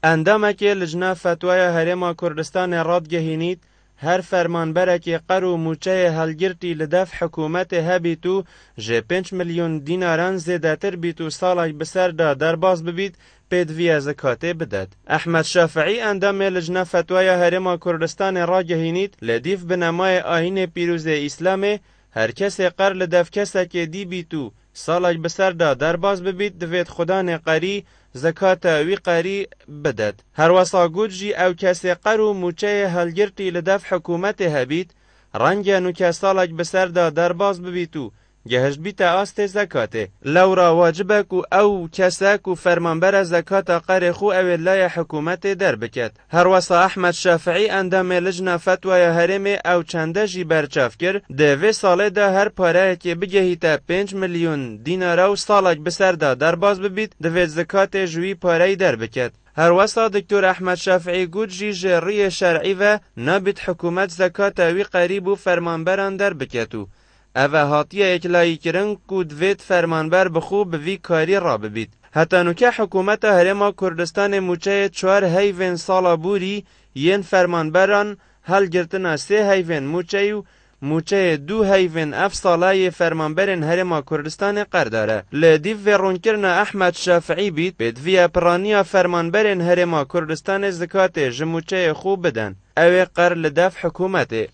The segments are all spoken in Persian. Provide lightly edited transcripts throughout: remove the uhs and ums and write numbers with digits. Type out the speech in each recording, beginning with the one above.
اندامکی لجنه فتوای هرما کردستان رادگهینید هر فرمانبرکی قرو موچه هلگرتی لدف حکومت هبیتو جه 5 میلیون دیناران زیداتر بیتو سالک بسر دا درباز ببید پیدوی زکاته بدد. احمد شافعی اندام لجنه فتوای هرما کردستان رادگهینید لدیف بنمای آیین پیروز اسلام هر کسی قر لدف کسی که دی بیتو سالک بسر دا درباز ببید دوید خدان قری زکات وی قری بدد. هر وصا گود جی او کسی قرو موچه هلگرتی لدف حکومت هبید رنگ نو که سالک بسر دا درباز ببیتو گهش بیت آست زکاته لورا واجبه کو او کسی کو فرمانبر زکات قر خو او لای حکومت در بکد. هر وصا احمد شافعی اندام لجنه فتوای هرم او چنده جی برچاف کر دوی ساله دا هر پاره که بگهیتا 5 میلیون دینار و سالک بسر دا درباز ببید دوی زکات جوی پاره در بکد. هر وصا دکتور احمد شافعی گود جی جری شرعی و نابد حکومت زکات وی قریب و فرمانبران در بکتو اوه هاتیه اکلایی کرن که دوید فرمانبر بخو بوی کاری را ببید. حتی نوکه حکومت هرما کردستان موچه 4 هیوین سالا بوری ین فرمانبران هل گرتنا 3 هیوین موچه و موچه 2 هیوین اف سالای فرمانبرین هرما کردستان قرداره. لدیو و رونکرن احمد شافعی بید بدوی پرانیا فرمانبرین هرما کردستان زکات جموچه خوب بدن اوه قر لدف حکومته.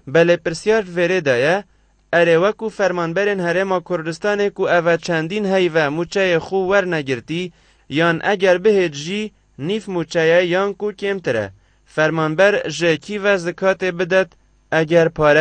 بله پرسیار وره دایه اره وکو فرمانبرین هرما کردستان کو اوه چندین هیوه موچه خو ور نگرتی یان اگر به جی نیف موچه یان کو کمتره فرمانبر جه کی و زکات بدد اگر پاره